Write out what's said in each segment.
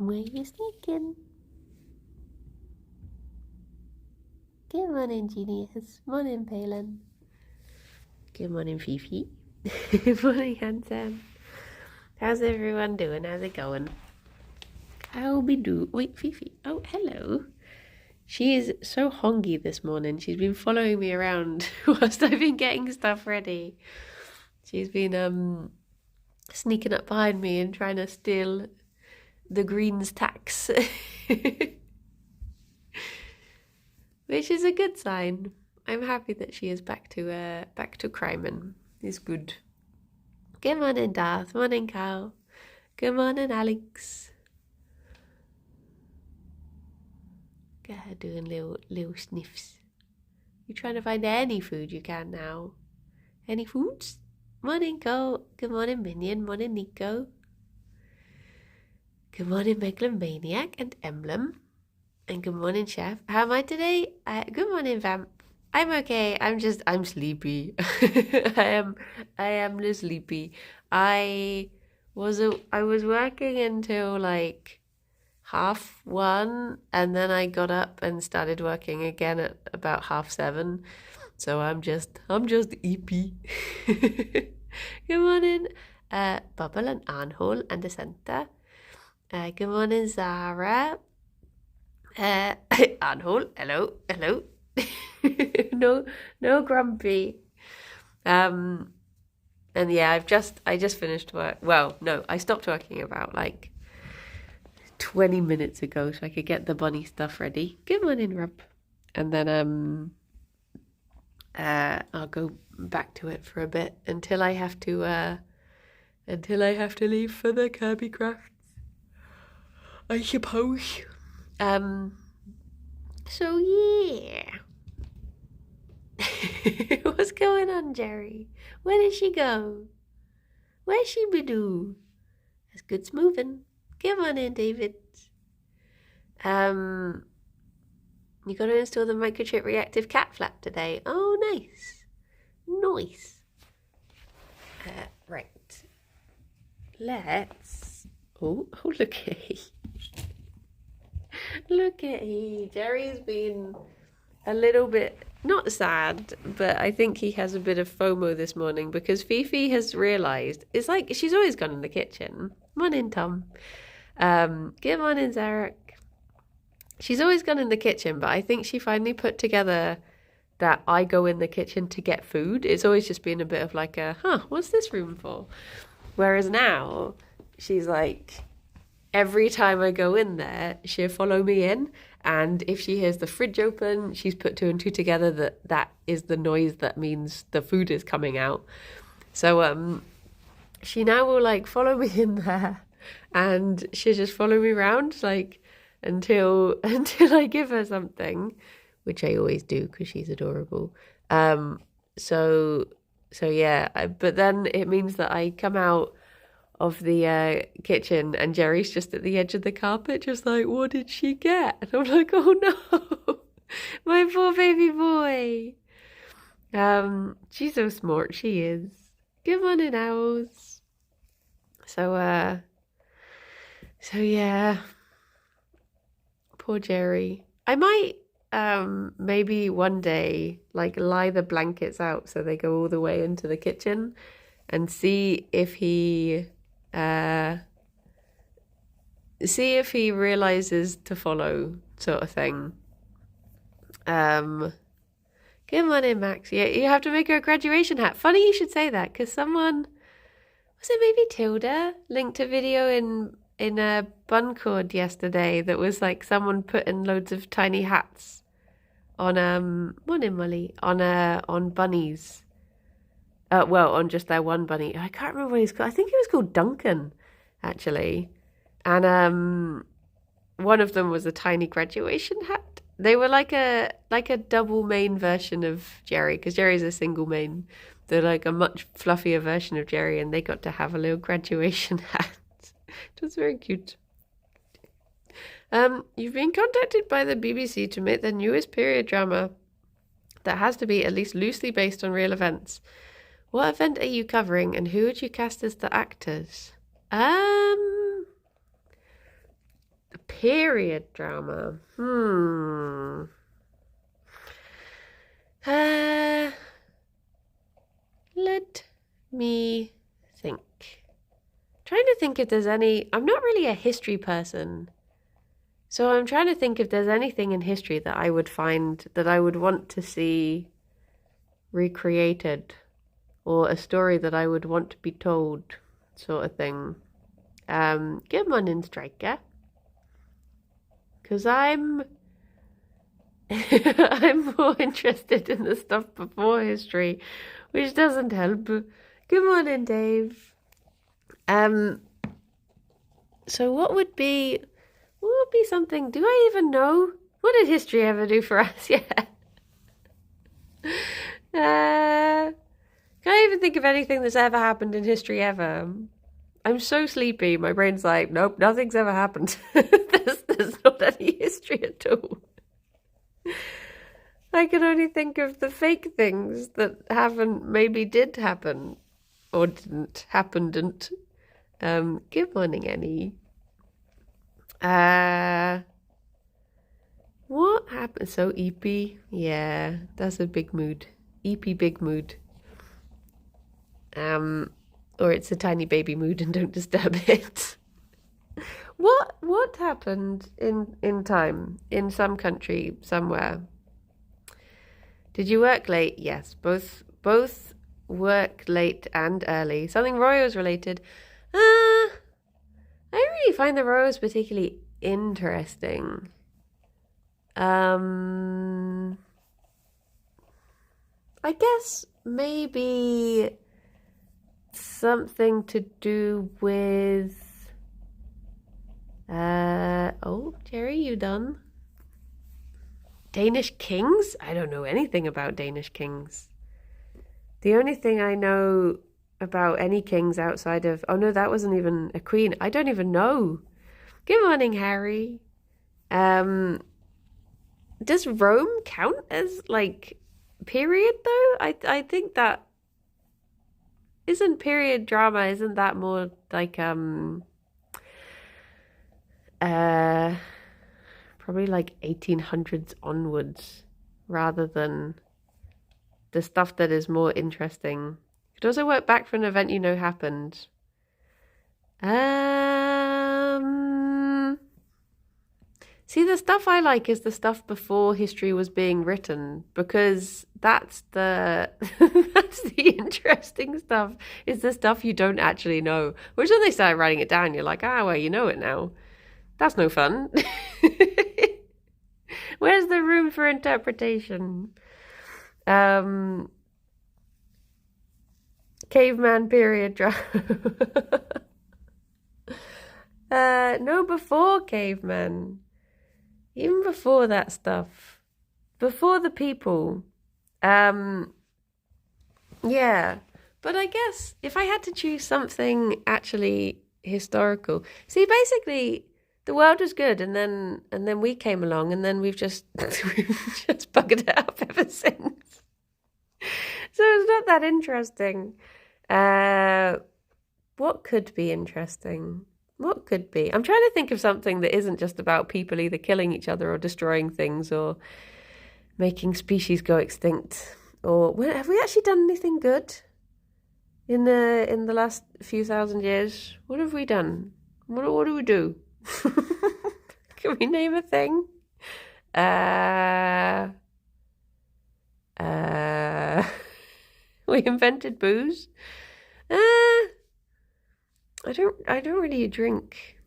Where you sneaking? Good morning, Genius. Morning, Palin. Good morning, Fifi. Morning, Handsome. How's everyone doing? How's it going? How be do? Wait, Fifi. Oh, hello. She is so hongy this morning. She's been following me around whilst I've been getting stuff ready. She's been sneaking up behind me and trying to steal the greens tax. Which is a good sign. I'm happy that she is back to crime. It's good. Good morning, Darth. Morning, Carl. Good morning, Alex. Get her doing little sniffs. You're trying to find any food you can now. Any foods? Morning, Cole. Good morning, Minion. Morning, Nico. Good morning, Megalomaniac and Emblem. And good morning, Chef. How am I today? Good morning, Vamp. I'm okay. I'm sleepy. I am sleepy. I was working until like 1:30, and then I got up and started working again at about 7:30. So I'm just eepy. Good morning, Bubble and Arnhole and Ascenta. Good morning, Zara. Arnhole, hello. no grumpy. And yeah, I just finished work. Well, no, I stopped working about like 20 minutes ago so I could get the bunny stuff ready. Good morning, Rob. And then I'll go back to it for a bit until I have to leave for the Kirby crafts, I suppose. So yeah. What's going on, Gerry? Where did she go? Where's she be-do? That's good smoothing. Come on in, David. You got to install the microchip reactive cat flap today. Oh, nice. Nice. Right. Let's... Oh, look at he. Look at he. Gerry's been a little bit, not sad, but I think he has a bit of FOMO this morning because Fifi has realised, it's like she's always gone in the kitchen. Morning, Tom. Good morning, Zarek. She's always gone in the kitchen, but I think she finally put together that I go in the kitchen to get food. It's always just been a bit of like what's this room for? Whereas now, she's like, every time I go in there, she'll follow me in. And if she hears the fridge open, she's put two and two together that is the noise that means the food is coming out. So she now will like follow me in there and she'll just follow me around like until I give her something, which I always do because she's adorable. So yeah, but then it means that I come out of the kitchen and Gerry's just at the edge of the carpet just like, what did she get? And I'm like, oh no, my poor baby boy. She's so smart, she is. Good morning, owls. So yeah, poor Gerry. I might maybe one day like lie the blankets out so they go all the way into the kitchen and see if he realizes to follow, sort of thing. Good morning, Max. Yeah, you have to make her a graduation hat. Funny you should say that, because someone, was it maybe Tilda, linked a video in a Buncord yesterday that was like someone putting loads of tiny hats on morning Molly on bunnies. Well, on just their one bunny. I can't remember what he's called. I think he was called Duncan, actually. And one of them was a tiny graduation hat. They were like a double mane version of Gerry, because Gerry's a single mane. They're like a much fluffier version of Gerry, and they got to have a little graduation hat. It was very cute. You've been contacted by the BBC to make the newest period drama that has to be at least loosely based on real events. What event are you covering, and who would you cast as the actors? period drama. Let me think. Trying to think if there's any. I'm not really a history person. So I'm trying to think if there's anything in history that I would find that I would want to see recreated, or a story that I would want to be told, sort of thing. Good morning, Striker. Because I'm more interested in the stuff before history, which doesn't help. Good morning, Dave. So what would be something? Do I even know? What did history ever do for us? Yeah. Can't even think of anything that's ever happened in history ever. I'm so sleepy. My brain's like, nope, nothing's ever happened. There's not any history at all. I can only think of the fake things that maybe did happen, or didn't, happened. Good morning, Annie. What happened? So EP, yeah, that's a big mood. EP big mood. Or it's a tiny baby mood and don't disturb it. What happened in time in some country somewhere? Did you work late? Yes, both work late and early. Something Royals related. I don't really find the Royals particularly interesting. I guess maybe something to do with oh, Gerry, you done? Danish kings? I don't know anything about Danish kings. The only thing I know about any kings outside of, oh no, that wasn't even a queen. I don't even know. Good morning, Harry. Does Rome count as like period though? I think that isn't period drama, isn't that more like probably like 1800s onwards, rather than the stuff that is more interesting. You could also work back for an event you know happened. See, the stuff I like is the stuff before history was being written, because that's the that's the interesting stuff. Is the stuff you don't actually know. Which when they start writing it down, you're like, well, you know it now. That's no fun. Where's the room for interpretation? Caveman period drama. No, before caveman. Even before that stuff. Before the people. Yeah. But I guess if I had to choose something actually historical. See, basically the world was good, and then we came along, and then we've just buggered it up ever since. So it's not that interesting. What could be interesting? What could be? I'm trying to think of something that isn't just about people either killing each other or destroying things or making species go extinct. Or have we actually done anything good in the last few thousand years? What have we done? What do we do? Can we name a thing? We invented booze. I don't really drink.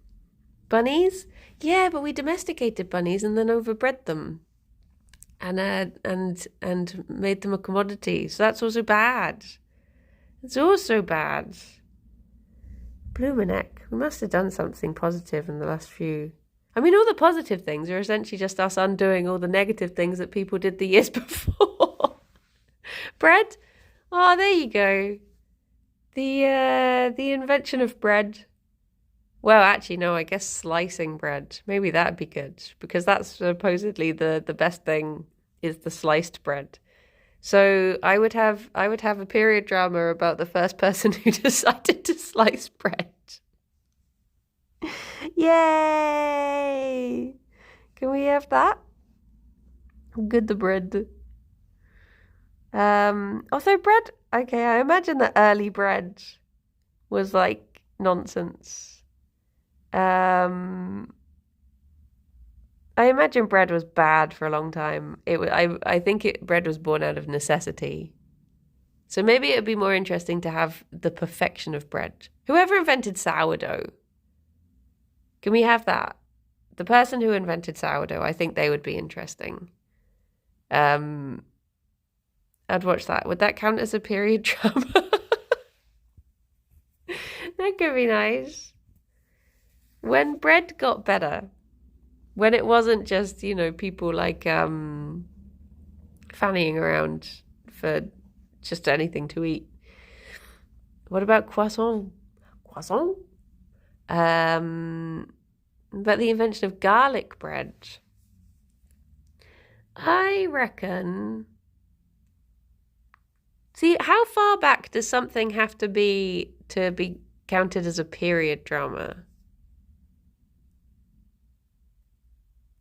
Bunnies? Yeah, but we domesticated bunnies and then overbred them. And made them a commodity. So that's also bad. It's also bad. Blumeneck. We must have done something positive in the last few. I mean, all the positive things are essentially just us undoing all the negative things that people did the years before. Bread? Oh, there you go. The invention of bread. Well, actually, no, I guess slicing bread. Maybe that'd be good, because that's supposedly the best thing is the sliced bread. So I would have a period drama about the first person who decided to slice bread. Yay! Can we have that? Good, the bread. Also bread. Okay, I imagine that early bread was like nonsense. I imagine bread was bad for a long time. I think bread was born out of necessity. So maybe it would be more interesting to have the perfection of bread. Whoever invented sourdough, can we have that? The person who invented sourdough, I think they would be interesting. I'd watch that. Would that count as a period drama? That could be nice. When bread got better, when it wasn't just, people like fannying around for just anything to eat. What about croissant? Croissant? But the invention of garlic bread. I reckon. See, how far back does something have to be counted as a period drama?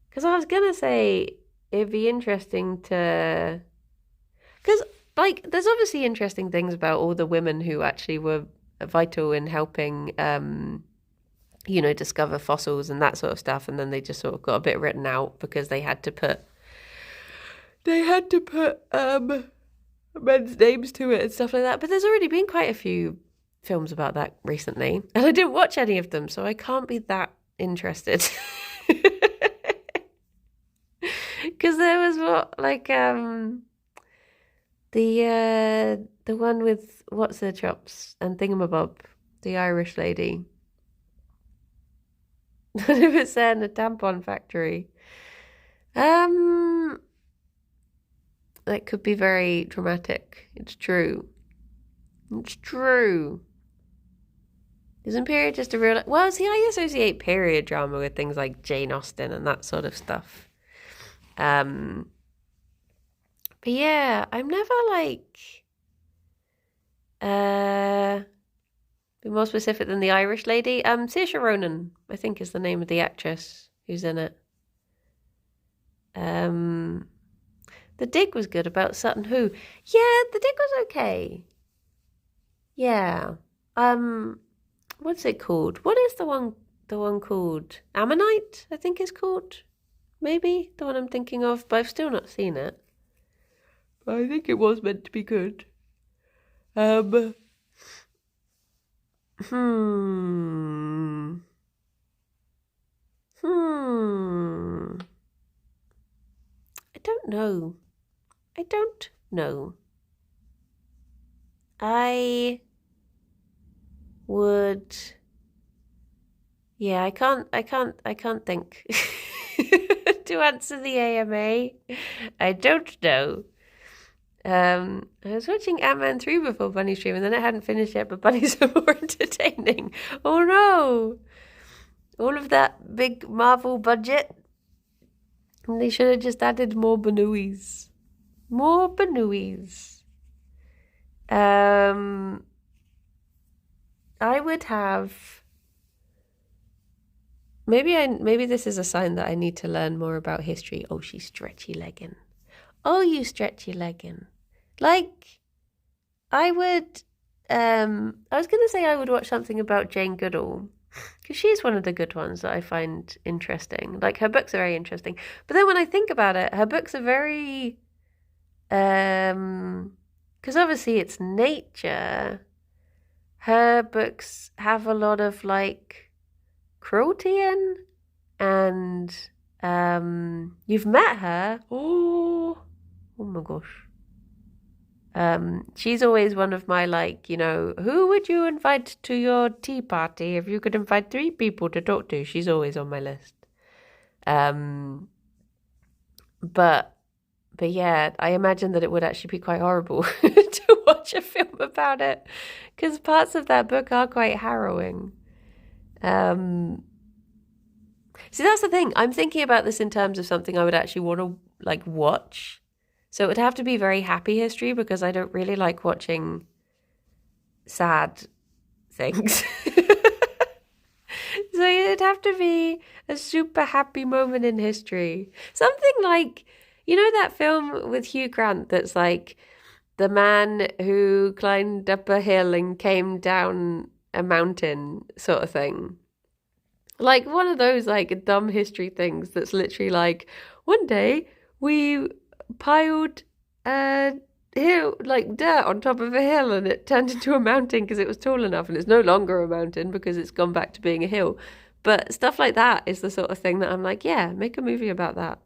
Because I was gonna say it'd be interesting to. Because, there's obviously interesting things about all the women who actually were vital in helping, discover fossils and that sort of stuff, and then they just sort of got a bit written out because they had to put men's names to it and stuff like that. But there's already been quite a few films about that recently, and I didn't watch any of them, so I can't be that interested. Because there was the one with what's her chops and thingamabob, the Irish lady. None of it's there in a tampon factory. That could be very dramatic. It's true. It's true. Isn't period just a real... Well, see, I associate period drama with things like Jane Austen and that sort of stuff. But yeah, I'm never be more specific than the Irish lady. Saoirse Ronan, I think, is the name of the actress who's in it. The dig was good about Sutton Hoo. Yeah, the dig was okay. Yeah. What's it called? What is the one called? Ammonite, I think it's called. Maybe the one I'm thinking of, but I've still not seen it. But I think it was meant to be good. I don't know. I would. Yeah, I can't think to answer the AMA. I don't know. I was watching Ant-Man 3 before Bunny Stream, and then I hadn't finished yet, but Bunnies are more entertaining. Oh no! All of that big Marvel budget. And they should have just added more Banooies. More Banooies. I would have... Maybe this is a sign that I need to learn more about history. Oh, she's stretchy legging. Oh, you stretchy legging. I would... I was going to say I would watch something about Jane Goodall. Because she's one of the good ones that I find interesting. Her books are very interesting. But then when I think about it, her books are very... Because obviously it's nature. Her books have a lot of, cruelty in. And you've met her. Oh my gosh. She's always one of my, who would you invite to your tea party if you could invite 3 people to talk to? She's always on my list. But yeah, I imagine that it would actually be quite horrible to watch a film about it, because parts of that book are quite harrowing. See, that's the thing. I'm thinking about this in terms of something I would actually want to, watch. So it would have to be very happy history, because I don't really like watching sad things. So it'd have to be a super happy moment in history. Something like, you know that film with Hugh Grant that's like the man who climbed up a hill and came down a mountain sort of thing. Like one of those like dumb history things that's literally like, one day we piled hill like dirt on top of a hill and it turned into a mountain because it was tall enough, and it's no longer a mountain because it's gone back to being a hill. But stuff like that is the sort of thing that I'm like, yeah, make a movie about that.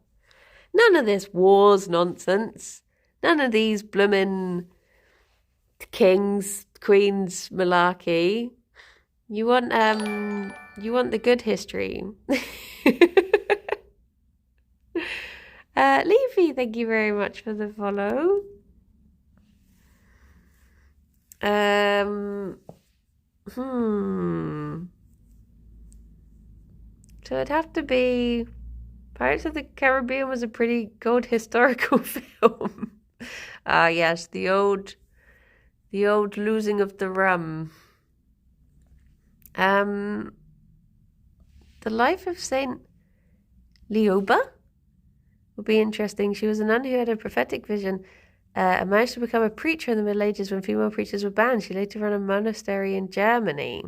None of this wars nonsense. None of these bloomin' kings, queens malarkey. You want the good history. Leafy, thank you very much for the follow. So it'd have to be Pirates of the Caribbean was a pretty good historical film. Ah, yes, the old losing of the rum. The life of Saint Leoba would be interesting. She was a nun who had a prophetic vision and managed to become a preacher in the Middle Ages when female preachers were banned. She later ran a monastery in Germany.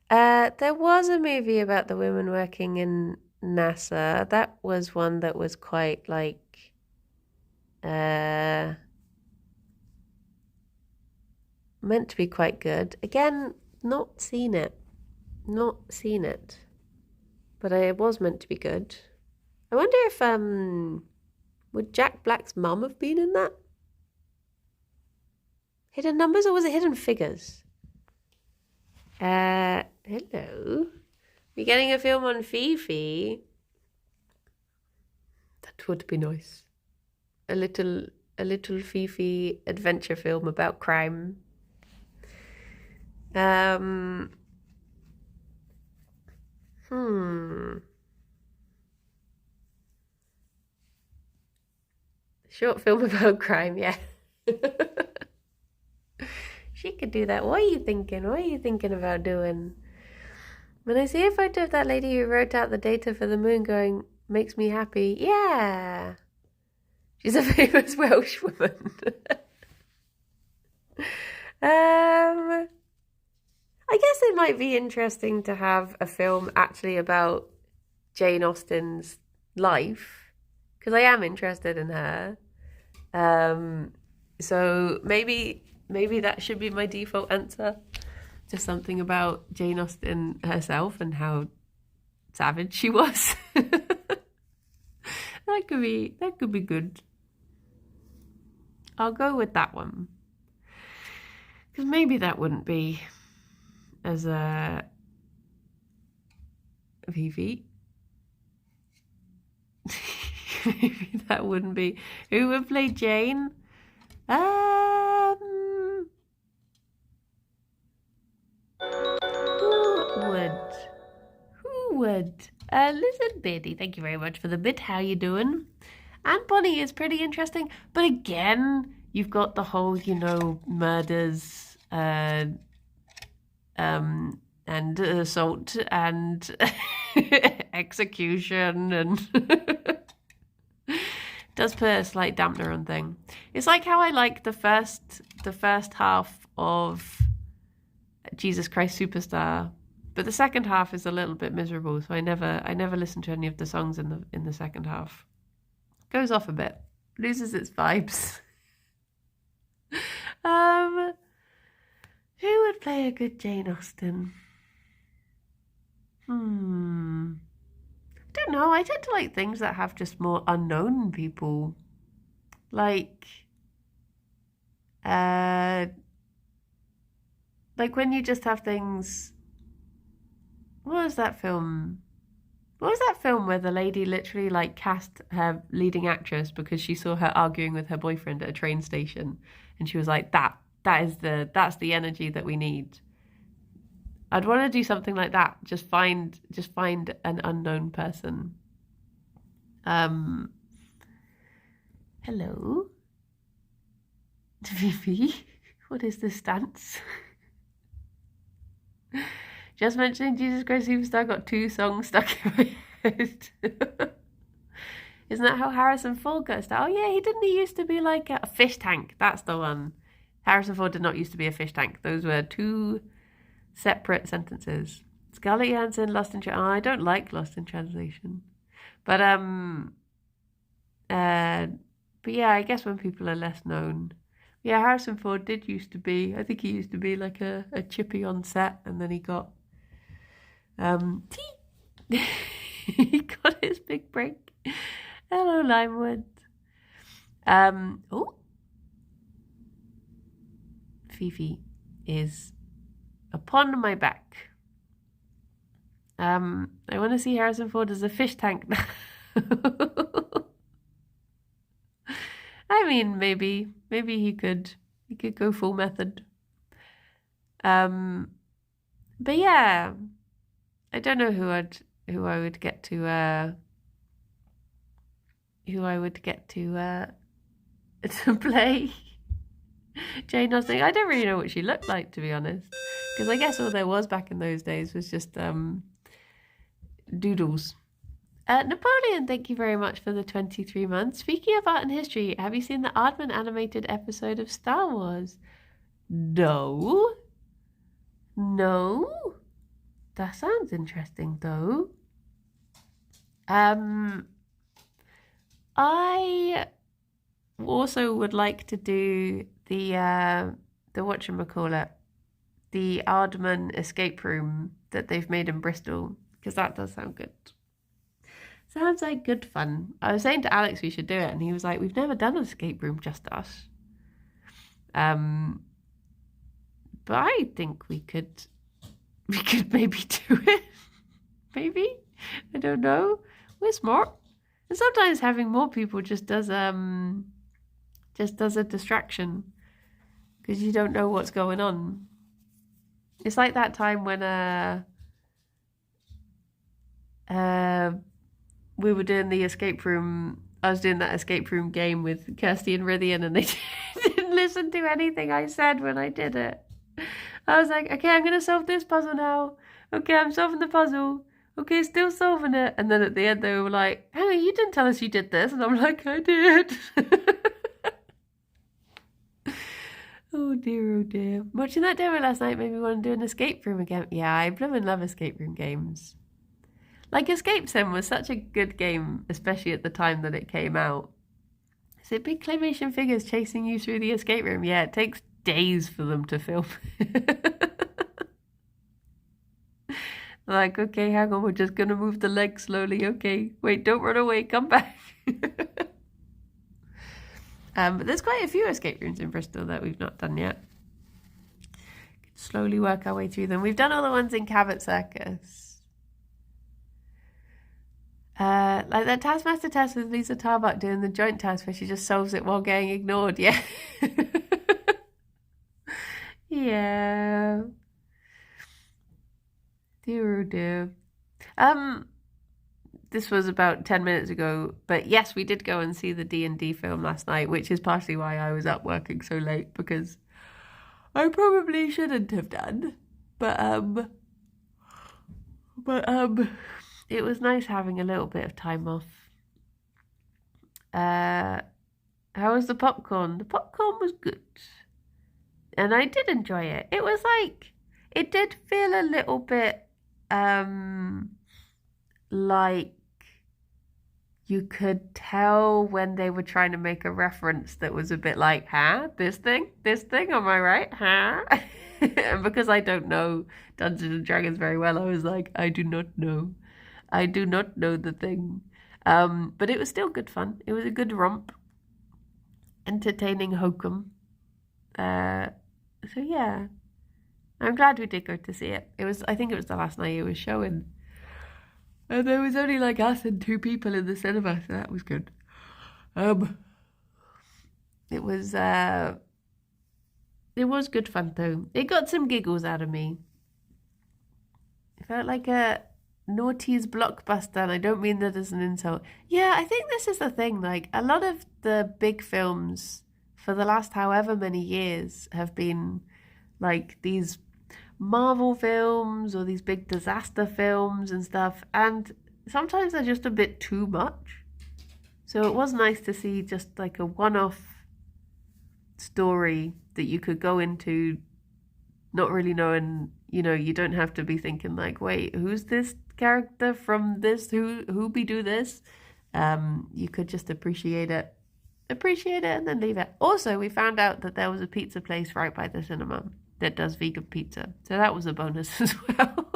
There was a movie about the women working in NASA. That was one that was quite like meant to be quite good. Again, not seen it. But it was meant to be good. I wonder if would Jack Black's mum have been in that? Hidden Numbers, or was it Hidden Figures? Hello. We're getting a film on Fifi. That would be nice. A little Fifi adventure film about crime. Short film about crime, yeah. She could do that. What are you thinking? What are you thinking about doing? When I see a photo of that lady who wrote out the data for the moon going, makes me happy. Yeah. She's a famous Welsh woman. I guess it might be interesting to have a film actually about Jane Austen's life, because I am interested in her. So maybe that should be my default answer. Just something about Jane Austen herself and how savage she was. That could be good. I'll go with that one. Because maybe that wouldn't be as a Vivi. Maybe that wouldn't be. Who would play Jane? Who would? Listen, Betty, thank you very much for the bit. How you doing? And Bonnie is pretty interesting. But again, you've got the whole, murders, and assault and execution, and does put a slight dampener on thing. It's like how I like the first half of Jesus Christ Superstar, but the second half is a little bit miserable. So I never listen to any of the songs in the second half. Goes off a bit, loses its vibes. Who would play a good Jane Austen? I don't know. I tend to like things that have just more unknown people. Like when you just have things. What was that film where the lady literally cast her leading actress because she saw her arguing with her boyfriend at a train station, and she was like, that's the energy that we need. I'd want to do something like that. Just find an unknown person. Hello, Vivi. What is this stance? Just mentioning Jesus Christ Superstar got 2 songs stuck in my head. Isn't that how Harrison Ford got started? Oh yeah, he used to be like a fish tank. That's the one. Harrison Ford did not used to be a fish tank. Those were 2 separate sentences. Scarlett Johansson, Lost in I don't like Lost in Translation. But yeah, I guess when people are less known. Yeah, Harrison Ford did used to be, I think he used to be like a chippy on set, and then he got he got his big break. Hello, Limewood. Oh, Fifi is upon my back. I want to see Harrison Ford as a fish tank now. I mean, maybe he could go full method. But yeah, I don't know who I would get to to play. Jane Austen. I don't really know what she looked like, to be honest, because I guess all there was back in those days was just doodles. Napoleon, thank you very much for the 23 months. Speaking of art and history, have you seen the Aardman animated episode of Star Wars? No. That sounds interesting, though. I also would like to do the whatchamacallit, the Aardman escape room that they've made in Bristol, because that does sound good. Sounds like good fun. I was saying to Alex we should do it, and he was like, we've never done an escape room, just us. But I think we could maybe do it. Maybe. I don't know. We're smart. And sometimes having more people just does a distraction, because you don't know what's going on. It's like that time when we were doing the escape room. I was doing that escape room game with Kirsty and Rithian, and they didn't listen to anything I said when I did it. I was like, okay, I'm going to solve this puzzle now. Okay, I'm solving the puzzle. Okay, still solving it. And then at the end they were like, hey, you didn't tell us you did this. And I'm like, I did. Oh dear. Watching that demo last night made me want to do an escape room again. Yeah, I blooming love escape room games. Like, Escape Sim was such a good game, especially at the time that it came out. Is it big claymation figures chasing you through the escape room? Yeah, it takes days for them to film. Like, okay, hang on, we're just going to move the legs slowly. Okay, wait, don't run away, come back. But there's quite a few escape rooms in Bristol that we've not done yet. Can slowly work our way through them. We've done all the ones in Cabot Circus. Like that Taskmaster test with Lisa Tarbuck doing the joint test where she just solves it while getting ignored. Yeah. Yeah. Dear oh dear. This was about 10 minutes ago, but yes, we did go and see the D&D film last night, which is partially why I was up working so late, because I probably shouldn't have done. But it was nice having a little bit of time off. How was the popcorn? The popcorn was good. And I did enjoy it. It was like, it did feel a little bit like you could tell when they were trying to make a reference that was a bit like, huh? This thing, am I right? Huh? And because I don't know Dungeons and Dragons very well, I was like, I do not know the thing. But it was still good fun. It was a good romp. Entertaining hokum. So yeah. I'm glad we did go to see it. I think it was the last night it was showing. And there was only like us and 2 people in the cinema, so that was good. It was good fun though. It got some giggles out of me. It felt like a naughty's blockbuster, and I don't mean that as an insult. Yeah, I think this is the thing. Like, a lot of the big films for the last however many years have been like these Marvel films or these big disaster films and stuff, and sometimes they're just a bit too much. So it was nice to see just like a one-off story that you could go into not really knowing, you don't have to be thinking like, wait, who's this character from this, who be do this? You could just appreciate it and then leave it. Also, we found out that there was a pizza place right by the cinema that does vegan pizza, so that was a bonus as well.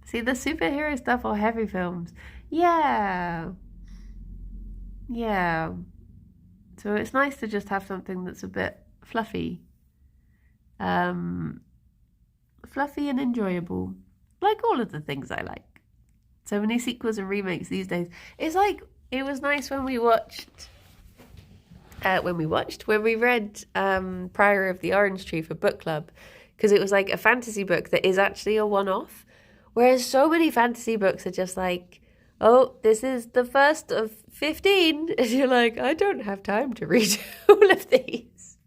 See, the superhero stuff or heavy films, yeah. So it's nice to just have something that's a bit fluffy, fluffy and enjoyable, like all of the things I like. So many sequels and remakes these days. It's like, it was nice when we read Prior of the Orange Tree for book club, because it was like a fantasy book that is actually a one-off, whereas so many fantasy books are just like, oh, this is the first of 15, and you're like, I don't have time to read all of these.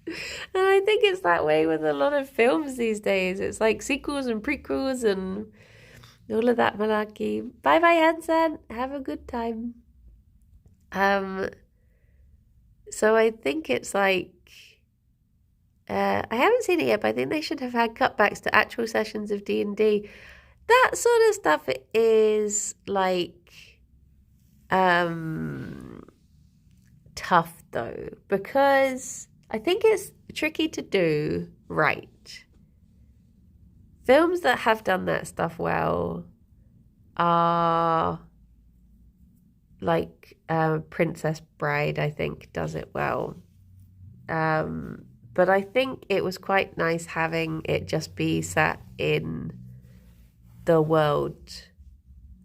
And I think it's that way with a lot of films these days. It's like sequels and prequels and all of that malarkey. Bye bye, Hansen. Have a good time. So I think it's like, I haven't seen it yet, but I think they should have had cutbacks to actual sessions of D&D. That sort of stuff is like tough though, because I think it's tricky to do right. Films that have done that stuff well are like Princess Bride, I think, does it well. But I think it was quite nice having it just be set in the world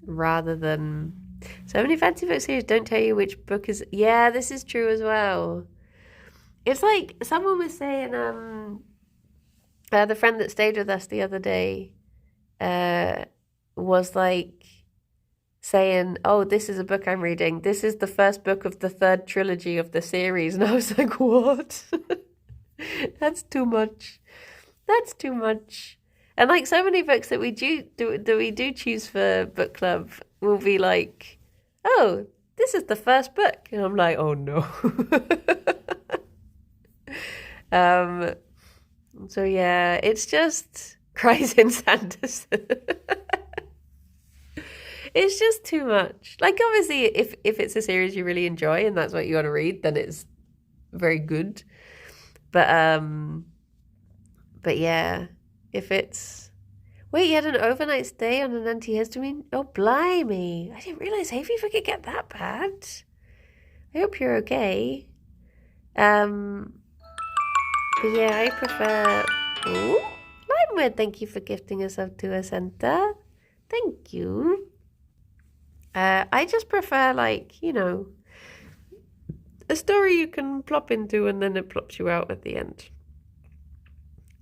rather than so many fancy book series don't tell you which book is. Yeah, this is true as well. It's like someone was saying, the friend that stayed with us the other day was like saying, oh, this is a book I'm reading. This is the first book of the third trilogy of the series. And I was like, what? That's too much. That's too much. And like so many books that we do choose for book club will be like, oh, this is the first book. And I'm like, oh no. So yeah, it's just Cries in Sanderson. It's just too much. Like obviously if it's a series you really enjoy and that's what you want to read, then it's very good. But yeah, if it's wait, you had an overnight stay on an antihistamine? Oh blimey. I didn't realise hay fever could get that bad. I hope you're okay. But yeah, I prefer... Ooh, Limewood, thank you for gifting yourself to a centre. Thank you. I just prefer, like, a story you can plop into and then it plops you out at the end.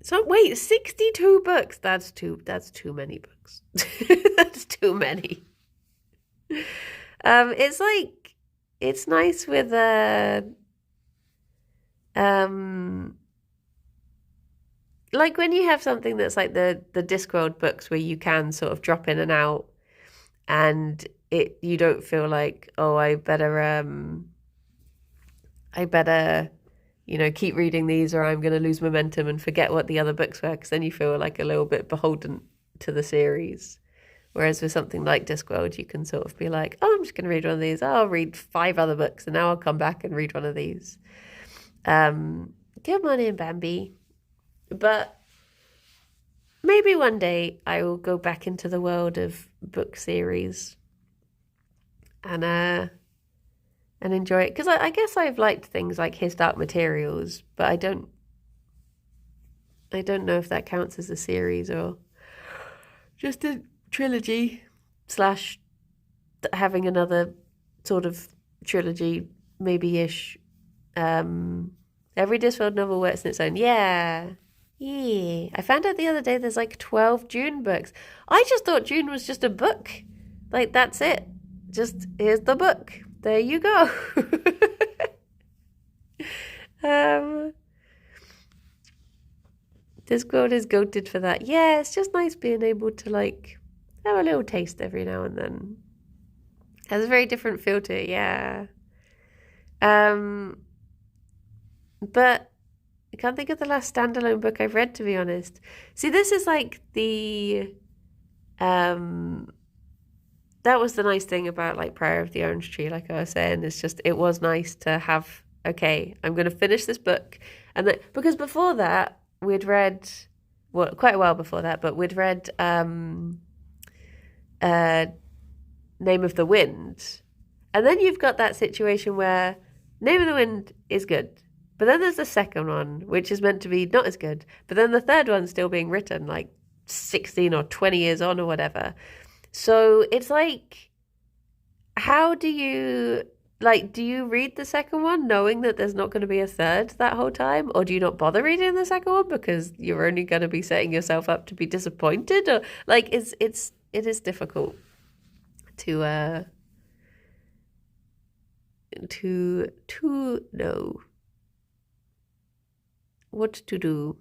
So, wait, 62 books? That's too many books. That's too many. It's like, it's nice with, like when you have something that's like the Discworld books where you can sort of drop in and out and you don't feel like, oh, I better keep reading these or I'm going to lose momentum and forget what the other books were, because then you feel like a little bit beholden to the series. Whereas with something like Discworld, you can sort of be like, oh, I'm just going to read one of these. Oh, I'll read 5 other books and now I'll come back and read one of these. Good morning, Bambi. But maybe one day I will go back into the world of book series and enjoy it. Because I guess I've liked things like His Dark Materials, but I don't know if that counts as a series or just a trilogy / having another sort of trilogy, maybe-ish. Every Discworld novel works in its own. Yeah. I found out the other day there's like 12 June books. I just thought June was just a book. Like, that's it. Just, here's the book. There you go. Discord is goated for that. Yeah, it's just nice being able to like have a little taste every now and then. It has a very different feel to it, yeah. But I can't think of the last standalone book I've read, to be honest. See, this is like the that was the nice thing about like Prayer of the Orange Tree, like I was saying. It's just it was nice to have, okay, I'm gonna finish this book. And then because before that we'd read, well, quite a while before that, but we'd read Name of the Wind. And then you've got that situation where Name of the Wind is good, but then there's the second one, which is meant to be not as good, but then the third one's still being written like 16 or 20 years on or whatever. So it's like, how do you, like, do you read the second one knowing that there's not going to be a third that whole time? Or do you not bother reading the second one because you're only going to be setting yourself up to be disappointed? Or like, it is difficult to know what to do.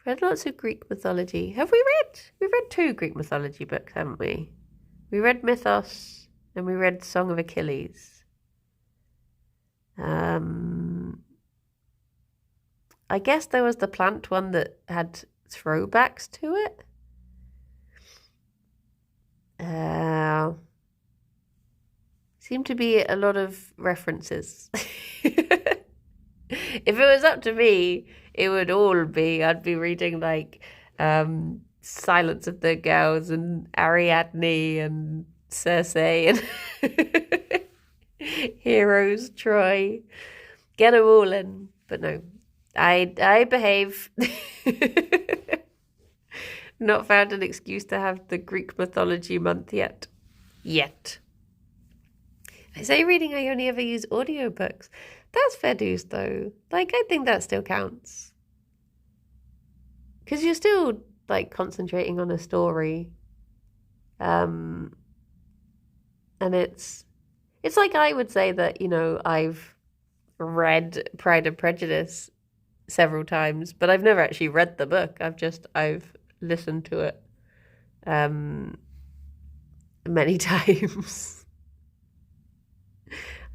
Read lots of Greek mythology. Have we read? We've read 2 Greek mythology books, haven't we? We read Mythos and we read Song of Achilles. I guess there was the plant one that had throwbacks to it. Seemed to be a lot of references. If it was up to me, it would all be, I'd be reading like Silence of the Girls and Ariadne and Circe and Heroes, Troy. Get them all in. But no, I behave. Not found an excuse to have the Greek mythology month yet. I say reading, I only ever use audiobooks. That's fair dues, though. Like, I think that still counts. Because you're still, like, concentrating on a story. And it's like I would say that, you know, I've read Pride and Prejudice several times, but I've never actually read the book. I've listened to it many times.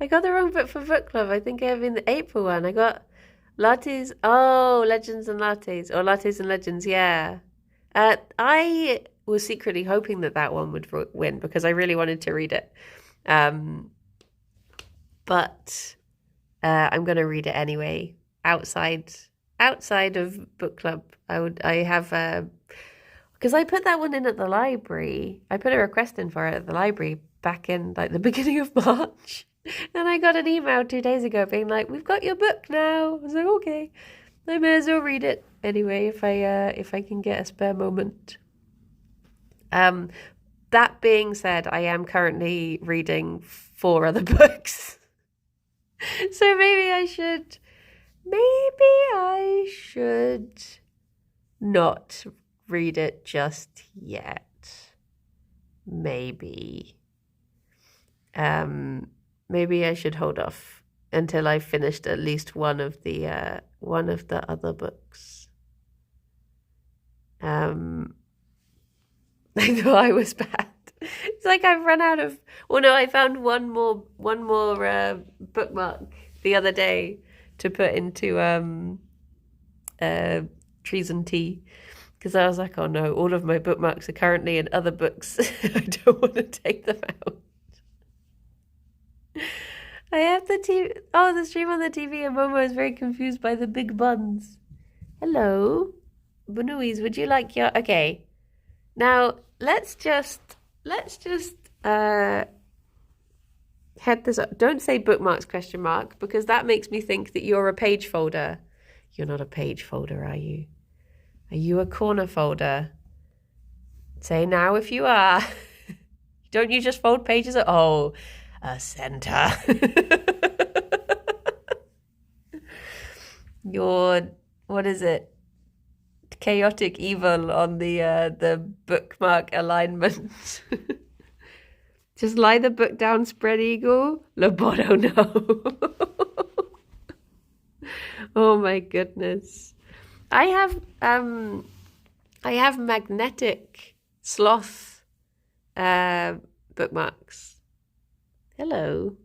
I got the wrong book for book club. I think I have in the April one. I got Lattes. Oh, Legends and Lattes. Or Lattes and Legends, yeah. I was secretly hoping that one would win because I really wanted to read it. But I'm going to read it anyway. Outside of book club, because I put that one in at the library. I put a request in for it at the library back in like the beginning of March. And I got an email 2 days ago being like, "We've got your book now." I was like, "Okay, I may as well read it anyway if I can get a spare moment." That being said, I am currently reading 4 other books, so maybe I should not read it just yet. Maybe I should hold off until I've finished at least one of the other books. I thought I was bad. It's like I've run out of. Well, no, I found one more bookmark the other day to put into Trees and Tea, because I was like, oh no, all of my bookmarks are currently in other books. I don't want to take them out. I have the TV. Oh, the stream on the TV, and Momo is very confused by the big buns. Hello, Bunuis. Would you like your? Okay, now let's just head this up. Don't say bookmarks ? Because that makes me think that you're a page folder. You're not a page folder, are you? Are you a corner folder? Say now if you are. Don't you just fold pages? Oh. A center. Your, what is it? Chaotic evil on the bookmark alignment. Just lie the book down, spread eagle. Loboto, no. Oh my goodness. I have magnetic sloth bookmarks. Hello.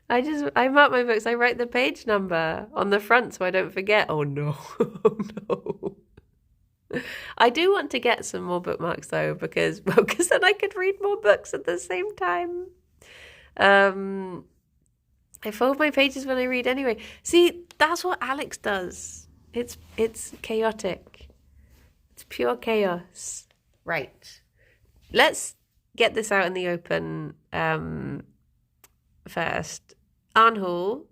I mark my books. I write the page number on the front so I don't forget. Oh no. Oh no. I do want to get some more bookmarks though, because then I could read more books at the same time. I fold my pages when I read anyway. See, that's what Alex does. It's chaotic. It's pure chaos. Right. Let's get this out in the open first. Arnhall,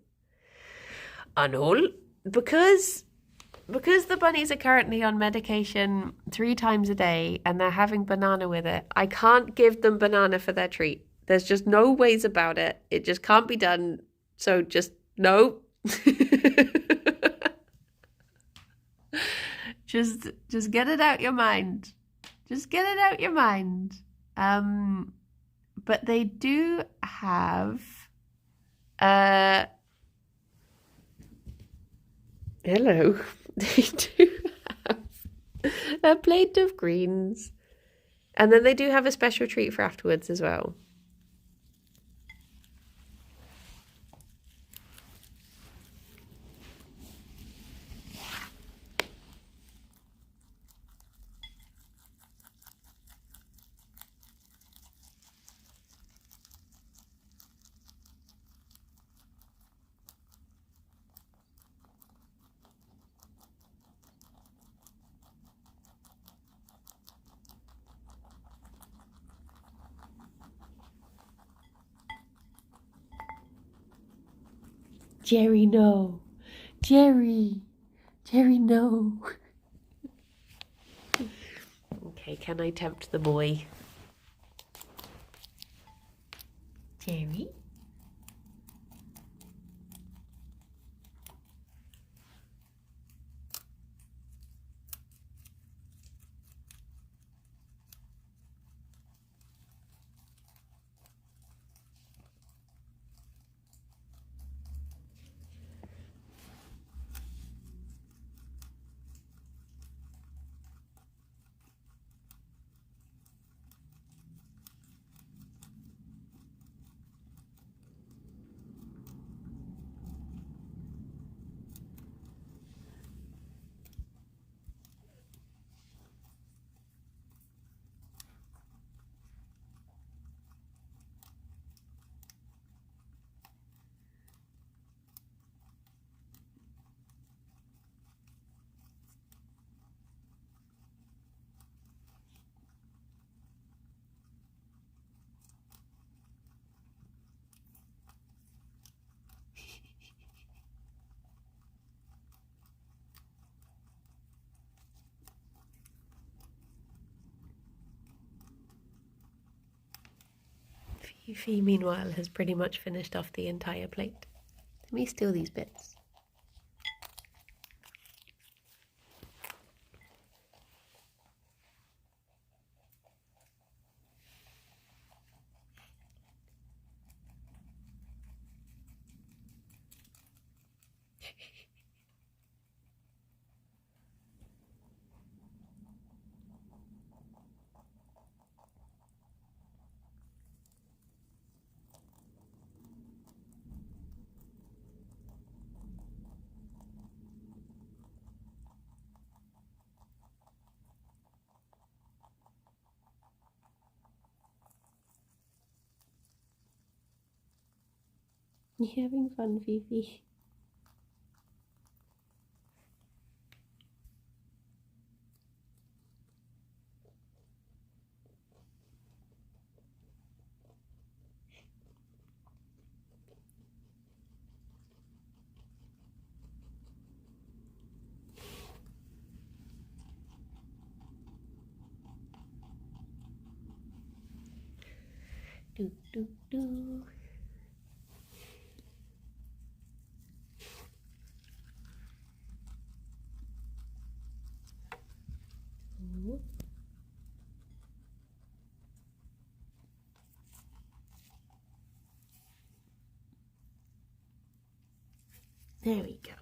because the bunnies are currently on medication 3 times a day and they're having banana with it, I can't give them banana for their treat. There's just no ways about it. It just can't be done. So just no. just get it out your mind. Just get it out your mind. But they do have hello. They do have a plate of greens. And then they do have a special treat for afterwards as well. Gerry, no. Gerry, no. Okay, can I tempt the boy? Gerry? Fifi, meanwhile, has pretty much finished off the entire plate. Let me steal these bits. You having fun, Fifi? Do, do, do. There we go.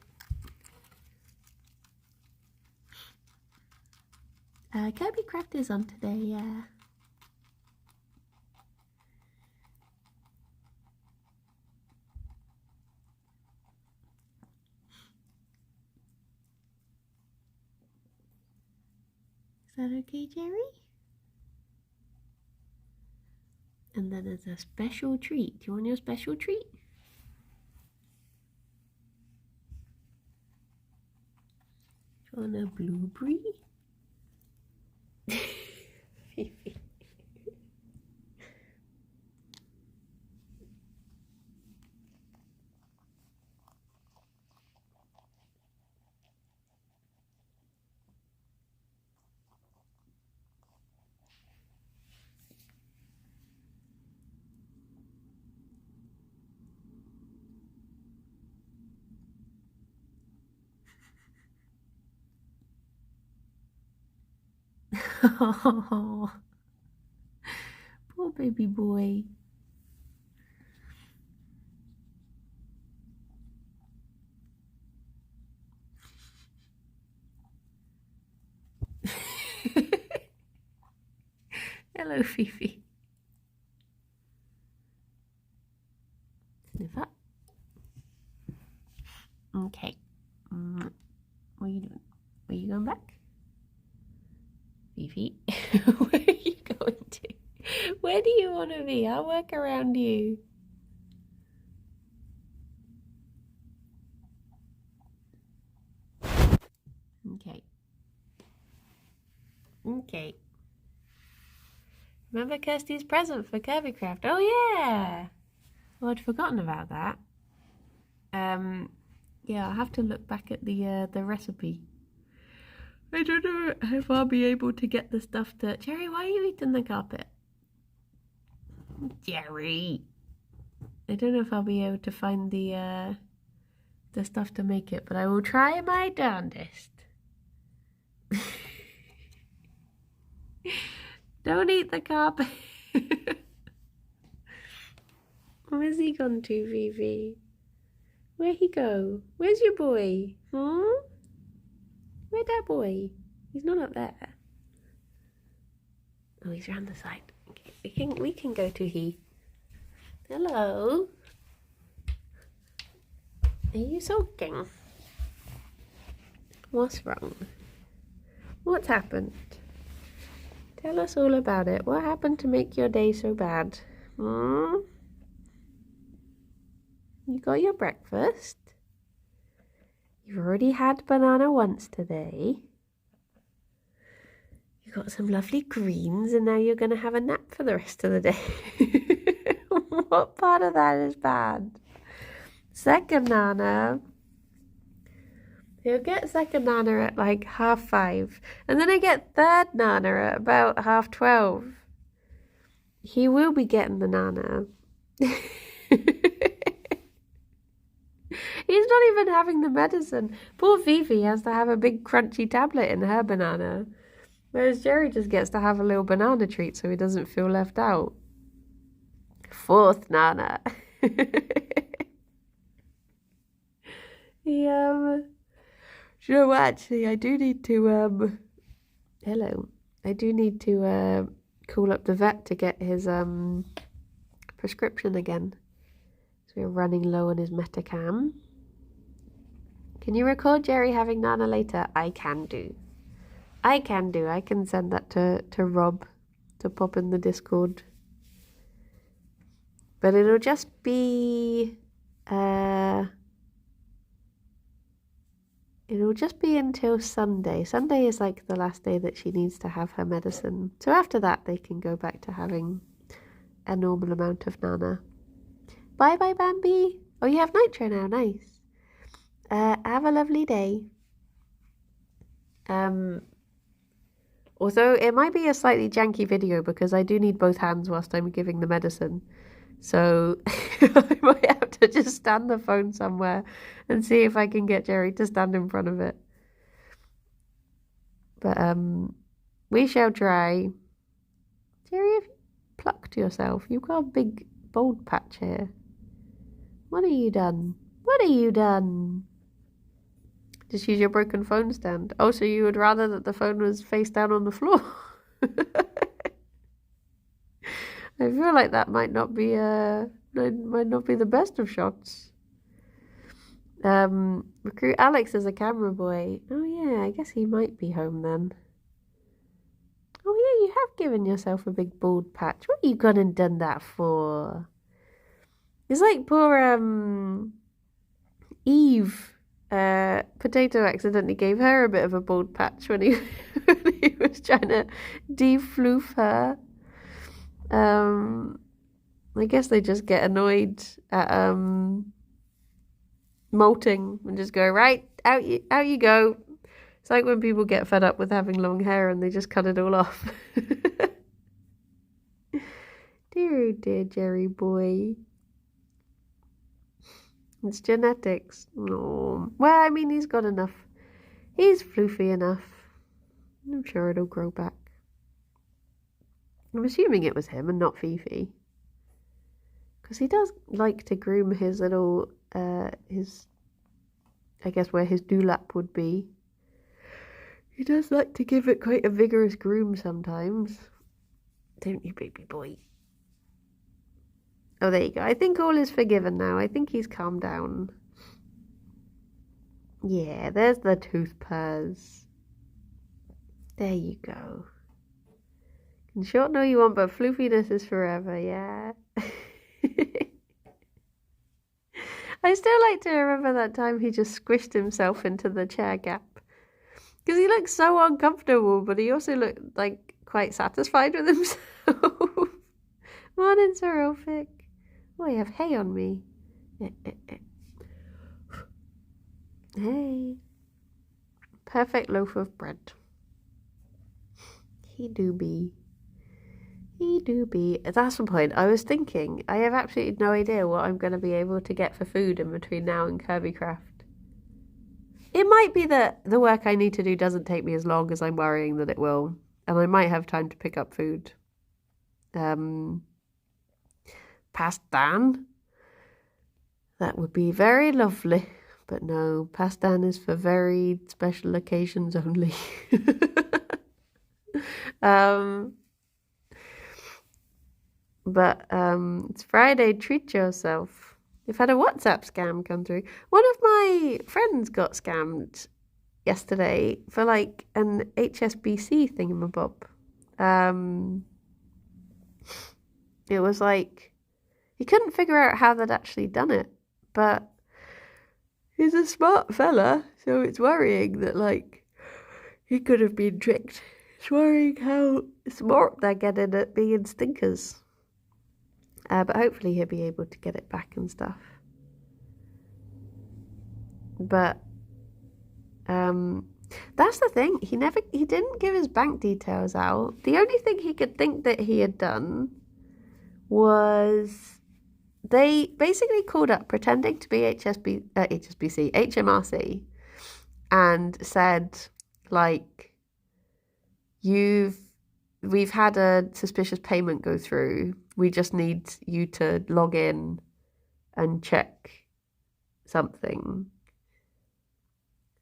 Kirby Craft is on today, yeah. Is that okay, Gerry? And then there's a special treat. Do you want your special treat? Do you want a blueberry? Fifi. Oh, poor baby boy. Hello, Fifi. Sniff up. Okay. What are you doing? Are you going back? Fifi, where are you going to? Where do you want to be? I'll work around you. Okay. Okay. Remember Kirsty's present for Kirby Craft? Oh yeah! Well, I'd forgotten about that. Yeah, I'll have to look back at the recipe. I don't know if I'll be able to get the stuff to... Gerry, why are you eating the carpet? Gerry! I don't know if I'll be able to find the stuff to make it, but I will try my darndest. Don't eat the carpet. Where's he gone to, Vivi? Where'd he go? Where's your boy? Hmm? Where's that boy? He's not up there. Oh, he's round the side. Okay, we can go to he. Hello. Are you sulking? What's wrong? What's happened? Tell us all about it. What happened to make your day so bad? Hmm? You got your breakfast? You've already had banana once today. You got some lovely greens and now you're going to have a nap for the rest of the day. What part of that is bad? Second nana. He'll get second nana at like 5:30. And then I get third nana at about 12:30. He will be getting the nana. He's not even having the medicine. Poor Fifi has to have a big crunchy tablet in her banana. Whereas Gerry just gets to have a little banana treat so he doesn't feel left out. Fourth nana. Actually, I do need to, hello. I do need to, call up the vet to get his, prescription again. So we're running low on his Metacam. Can you record Gerry having Nana later? I can do. I can send that to Rob to pop in the Discord. But it'll just be until Sunday. Sunday is like the last day that she needs to have her medicine. So after that they can go back to having a normal amount of Nana. Bye bye Bambi. Oh, you have Nitro now, nice. Have a lovely day. Although it might be a slightly janky video because I do need both hands whilst I'm giving the medicine. So I might have to just stand the phone somewhere and see if I can get Gerry to stand in front of it. But we shall try. Gerry, have you plucked yourself? You've got a big bald patch here. What have you done? What have you done? Just use your broken phone stand. Oh, so you would rather that the phone was face down on the floor? I feel like that might not be the best of shots. Recruit Alex as a camera boy. Oh yeah, I guess he might be home then. Oh yeah, you have given yourself a big bald patch. What have you gone and done that for? It's like poor Eve. Potato accidentally gave her a bit of a bald patch when he when he was trying to defloof her. I guess they just get annoyed at molting and just go, right, out you go. It's like when people get fed up with having long hair and they just cut it all off. Dear, oh dear, Gerry boy. It's genetics. Oh. Well, I mean, he's got enough. He's floofy enough. I'm sure it'll grow back. I'm assuming it was him and not Fifi. Because he does like to groom his little, I guess where his dewlap would be. He does like to give it quite a vigorous groom sometimes. Don't you, baby boy? Oh, there you go. I think all is forgiven now. I think he's calmed down. Yeah, there's the tooth purrs. There you go. And short know you want, but floofiness is forever, yeah. I still like to remember that time he just squished himself into the chair gap. Because he looked so uncomfortable, but he also looked like quite satisfied with himself. Morning, Sir Elphick. Oh, I have hay on me. Hey. Perfect loaf of bread. He do be. That's the point. I was thinking, I have absolutely no idea what I'm going to be able to get for food in between now and Kirbycraft. It might be that the work I need to do doesn't take me as long as I'm worrying that it will. And I might have time to pick up food. Past Dan? That would be very lovely. But no, past Dan is for very special occasions only. It's Friday, treat yourself. We've had a WhatsApp scam come through. One of my friends got scammed yesterday for like an HSBC thingamabob. It was like, he couldn't figure out how they'd actually done it, but he's a smart fella, so it's worrying that like he could have been tricked. It's worrying how smart they're getting at being stinkers. But hopefully he'll be able to get it back and stuff. But that's the thing. He didn't give his bank details out. The only thing he could think that he had done was they basically called up pretending to be HMRC and said like, we've had a suspicious payment go through. We just need you to log in and check something.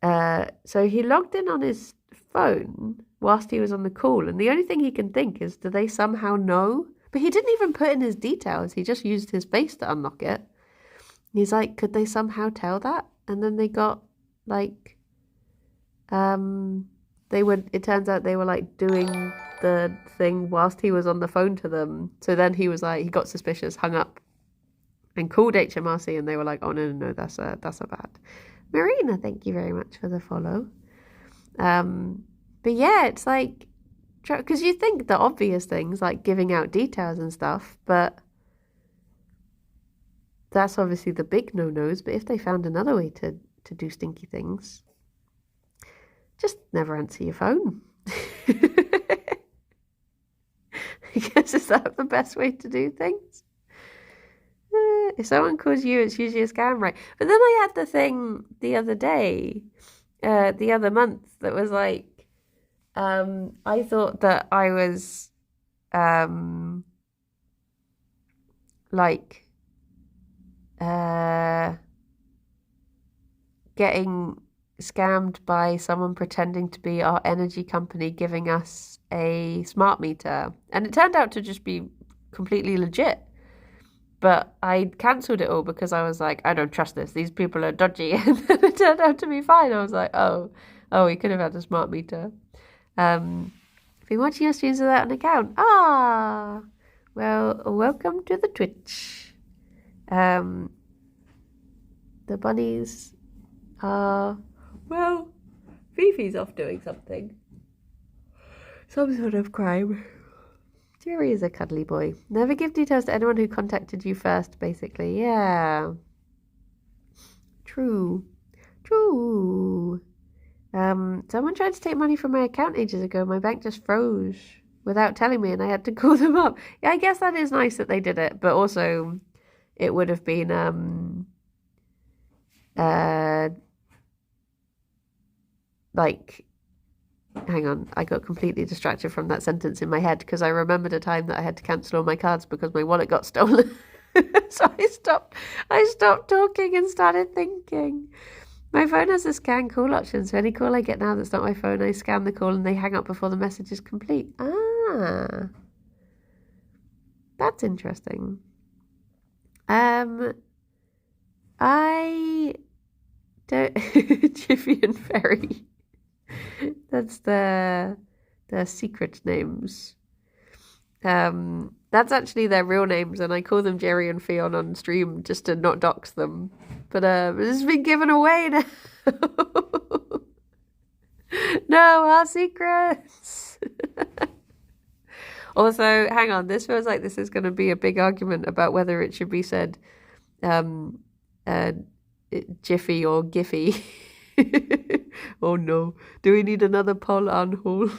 So he logged in on his phone whilst he was on the call, and the only thing he can think is, do they somehow know? But he didn't even put in his details. He just used his face to unlock it. He's like, could they somehow tell that? And then they got like, it turns out they were like doing the thing whilst he was on the phone to them. So then he was like, he got suspicious, hung up and called HMRC, and they were like, oh no, that's a bad. Marina, thank you very much for the follow. But yeah, it's like, because you think the obvious things like giving out details and stuff, but that's obviously the big no-nos. But if they found another way to do stinky things, just never answer your phone. I guess, is that the best way to do things? If someone calls you, it's usually a scam, right? But then I had the thing the other day, the other month, that was like, I thought that I was getting scammed by someone pretending to be our energy company giving us a smart meter. And it turned out to just be completely legit. But I cancelled it all because I was like, I don't trust this. These people are dodgy. And then it turned out to be fine. I was like, oh, we could have had a smart meter. Been watching your streams without an account. Ah, well, welcome to the Twitch. The bunnies are, well, Fifi's off doing something. Some sort of crime. Gerry is a cuddly boy. Never give details to anyone who contacted you first, basically. Yeah. True. Someone tried to take money from my account ages ago. My bank just froze without telling me and I had to call them up. Yeah, I guess that is nice that they did it, but also it would have been like, hang on, I got completely distracted from that sentence in my head because I remembered a time that I had to cancel all my cards because my wallet got stolen. So I stopped talking and started thinking. My phone has a scan call option, so any call I get now that's not my phone, I scan the call and they hang up before the message is complete. Ah, that's interesting. I don't Jiffy and Ferry. That's their secret names. That's actually their real names, and I call them Gerry and Ffion on stream just to not dox them. But this has been given away now. No, our secrets. Also, hang on, this feels like this is going to be a big argument about whether it should be said Jiffy or Giffy. Oh no, do we need another poll on hole?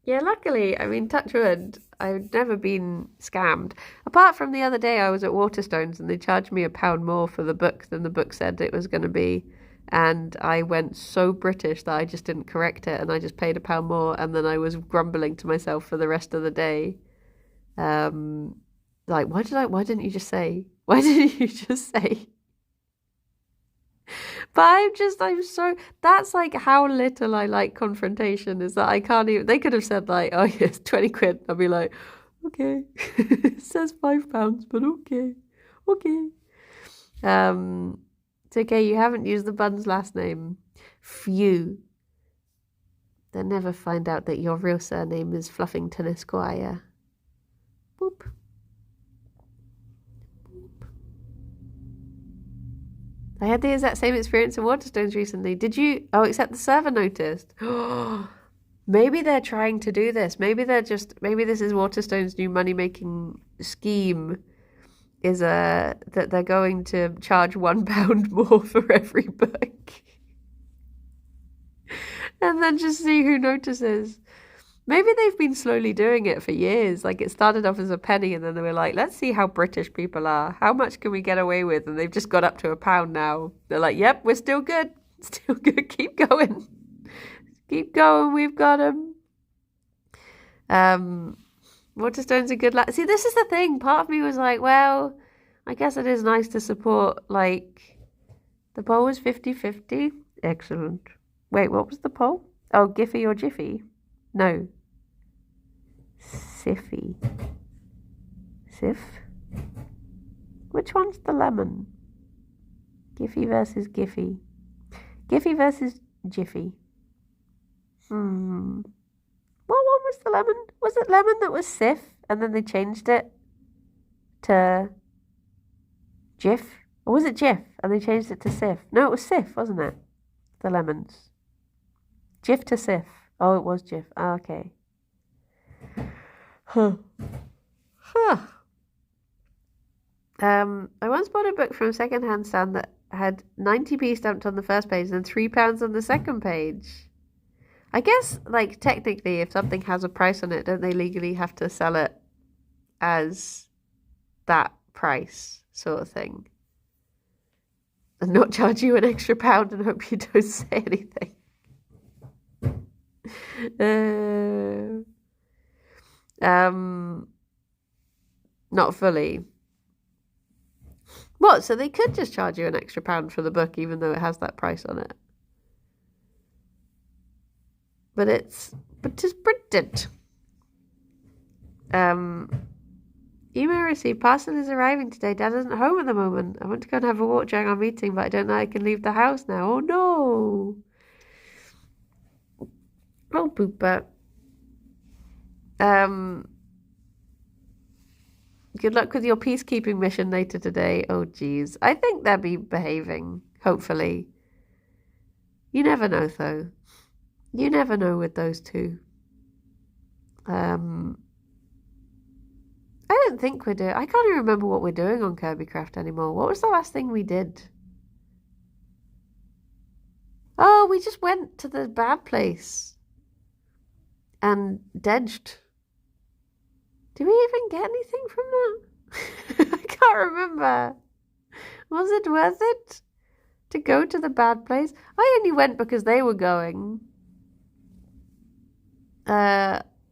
Yeah, luckily, I mean, touch wood, I've never been scammed. Apart from the other day I was at Waterstones and they charged me £1 more for the book than the book said it was going to be. And I went so British that I just didn't correct it and I just paid £1 more and then I was grumbling to myself for the rest of the day. Like, why didn't you just say? Why didn't you just say? But that's like how little I like confrontation is that I can't even, they could have said like, oh yes, 20 quid. I'll be like, okay, it says £5, but okay. It's okay, you haven't used the bun's last name. Phew. They'll never find out that your real surname is Fluffington Esquire. Boop. I had the exact same experience in Waterstones recently. Did you? Oh, except the server noticed. Maybe they're trying to do this. Maybe this is Waterstones' new money-making scheme, is that they're going to charge £1 more for every book. And then just see who notices. Maybe they've been slowly doing it for years. Like, it started off as a penny and then they were like, let's see how British people are. How much can we get away with? And they've just got up to £1 now. They're like, yep, we're still good. Still good. Keep going. Keep going. We've got them. Waterstone's a good lad. See, this is the thing. Part of me was like, well, I guess it is nice to support, like, the poll was 50-50. Excellent. Wait, what was the poll? Oh, Giffy or Jiffy? No. Siffy. Sif? Which one's the lemon? Giffy versus Giffy. Giffy versus Jiffy. What one was the lemon? Was it lemon that was Sif and then they changed it to Jiff? Or was it Jiff and they changed it to Sif? No, it was Sif, wasn't it? The lemons. Jiff to Sif. Oh, it was Jiff. Oh, okay. I once bought a book from a second-hand stand that had 90p stamped on the first page and £3 on the second page. I guess, like, technically, if something has a price on it, don't they legally have to sell it as that price sort of thing? And not charge you an extra £1 and hope you don't say anything. Not fully. What? So they could just charge you an extra £1 for the book, even though it has that price on it. But it's printed. Email received. Parcel is arriving today. Dad isn't home at the moment. I want to go and have a walk during our meeting, but I don't know I can leave the house now. Oh no. Oh pooper. Good luck with your peacekeeping mission later today. Oh geez. I think they'll be behaving, hopefully. You never know though. You never know with those two. I don't think we're doing... I can't even remember what we're doing on Kirby Craft anymore. What was the last thing we did? Oh, we just went to the bad place. And dedged. Did we even get anything from that? I can't remember. Was it worth it to go to the bad place? I only went because they were going.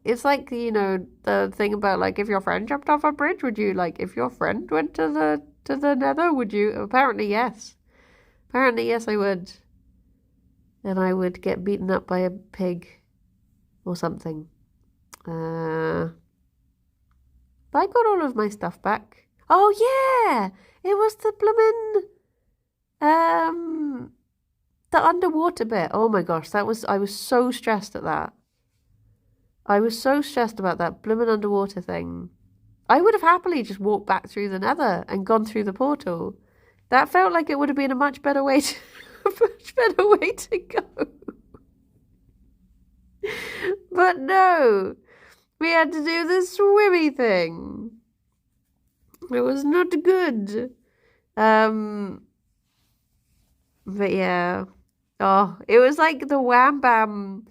It's like, you know, the thing about, like, if your friend jumped off a bridge, would you, like, if your friend went to the nether, would you? Apparently, yes. Apparently, yes, I would. And I would get beaten up by a pig or something. But I got all of my stuff back. Oh, yeah! It was the bloomin', the underwater bit. Oh my gosh, I was so stressed at that. I was so stressed about that bloomin' underwater thing. I would have happily just walked back through the nether and gone through the portal. That felt like it would have been a much better way to, go. But no, we had to do the swimmy thing. It was not good. But yeah. Oh, it was like the wham bam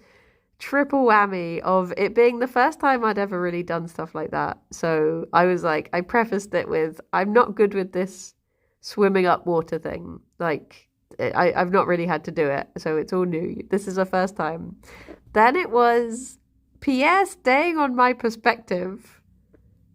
triple whammy of it being the first time I'd ever really done stuff like that. So I was like, I prefaced it with, I'm not good with this swimming up water thing. Like, I've not really had to do it, so it's all new. This is the first time. Then it was Pierre staying on my perspective,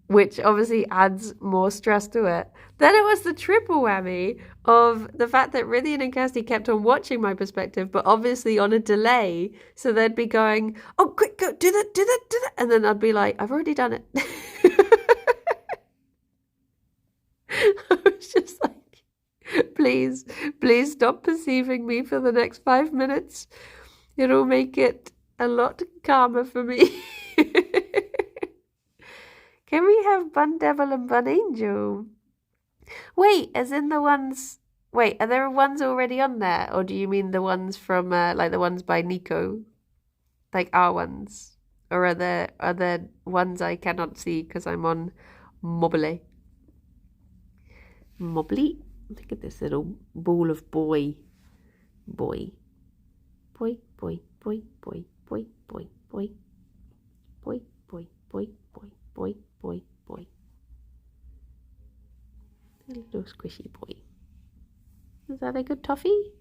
which obviously adds more stress to it. Then it was the triple whammy of the fact that Rythian and Kirsty kept on watching my perspective, but obviously on a delay. So they'd be going, oh, quick, go, do that. And then I'd be like, I've already done it. I was just like, please stop perceiving me for the next 5 minutes. It'll make it a lot calmer for me. Can we have Bun Devil and Bun Angel? Wait, as in the ones... Wait, are there ones already on there? Or do you mean the ones from, like the ones by Nico? Like our ones? Or are there ones I cannot see because I'm on Mobbly? Mobbly? Look at this little ball of boy. Boy. Boy, boy, boy, boy, boy, boy, boy. Boy, boy, boy, boy, boy, boy, boy. A little squishy boy. Is that a good toffee?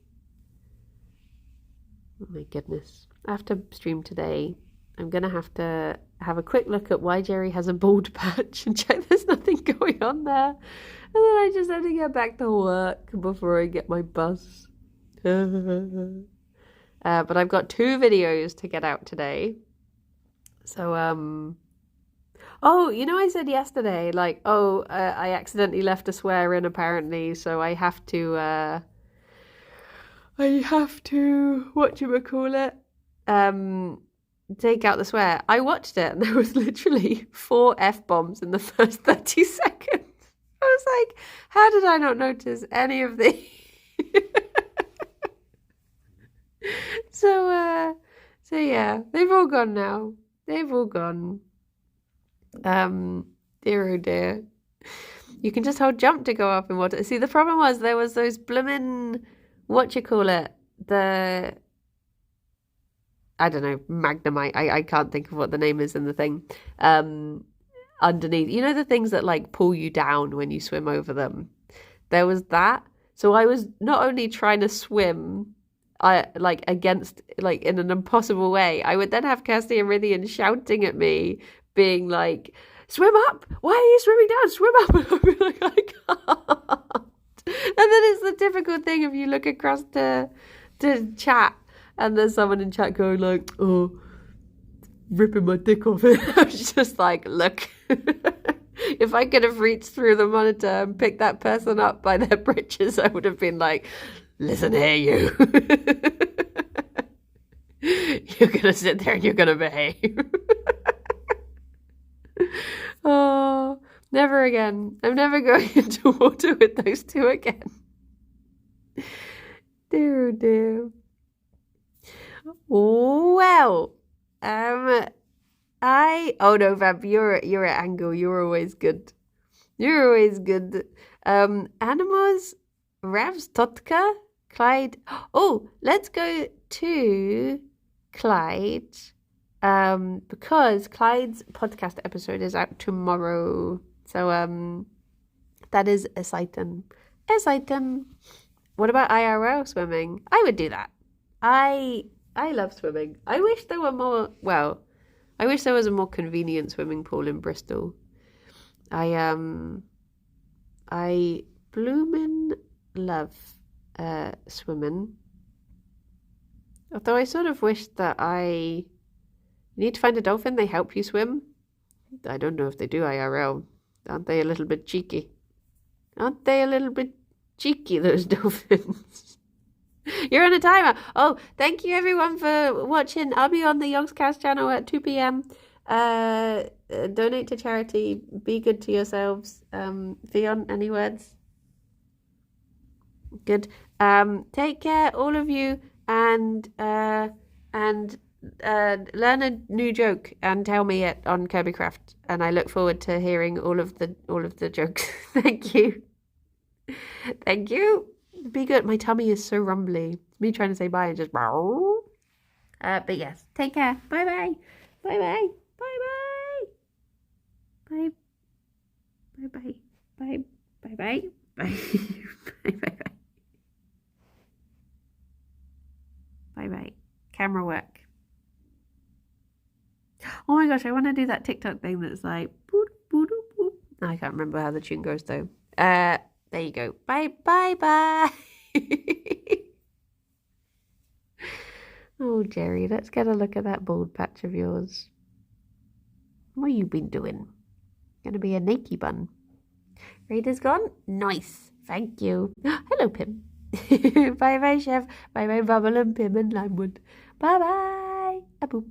Oh my goodness. After stream today, I'm going to have a quick look at why Gerry has a bald patch and check there's nothing going on there. And then I just have to get back to work before I get my bus. But I've got 2 videos to get out today. So, oh, you know, I said yesterday, like, I accidentally left a swear in apparently, so I have to, whatchamacallit, take out the swear. I watched it and there was literally 4 F-bombs in the first 30 seconds. I was like, how did I not notice any of these? So yeah, they've all gone now. They've all gone. Dear oh dear. You can just hold jump to go up in water. See, the problem was there was those bloomin', the, I don't know, magnemite. I can't think of what the name is in the thing. Underneath. You know the things that like pull you down when you swim over them? There was that. So I was not only trying to swim against, like, in an impossible way. I would then have Kirsty and Rythian shouting at me, being like, swim up! Why are you swimming down? Swim up! And I'd be like, I can't. then it's the typical thing if you look across to chat and there's someone in chat going like, oh, ripping my dick off it. I was just like, look, if I could have reached through the monitor and picked that person up by their britches, I would have been like, listen here, you. You're going to sit there and you're going to behave. Oh, never again. I'm never going into water with those two again. Dear, oh dear. Well, oh no, Vamp, you're at angle. You're always good. You're always good. Animals, Ravs, Totka, Clyde. Oh, let's go to Clyde. Because Clyde's podcast episode is out tomorrow. So that is exciting. Exciting. What about IRL swimming? I would do that. I love swimming. I wish there were more, well, I wish there was a more convenient swimming pool in Bristol. I bloomin' love swimming. Although I sort of wish that you need to find a dolphin, they help you swim. I don't know if they do IRL. Aren't they a little bit cheeky? Aren't they a little bit cheeky, those dolphins? You're on a timer. Oh, thank you everyone for watching. I'll be on the Yogscast channel at 2 p.m. Donate to charity. Be good to yourselves. Ffion, any words? Good. Take care, all of you, and learn a new joke and tell me it on Kirbycraft. And I look forward to hearing all of the jokes. Thank you. Thank you. Be good. My tummy is so rumbly. It's me trying to say bye and just but yes, take care. Bye bye. Bye bye. Bye bye. Bye bye. Bye bye. Bye bye. Bye. Bye bye. Bye bye. Camera work. Oh my gosh, I want to do that TikTok thing that's like boop, boop, boop. I can't remember how the tune goes though. There you go. Bye, bye, bye. Oh, Gerry, let's get a look at that bald patch of yours. What you been doing? Gonna be a naked bun. Raider's gone? Nice. Thank you. Hello, Pim. Bye, bye, Chef. Bye, bye, Bubble and Pim and Limewood. Bye, bye. A boop.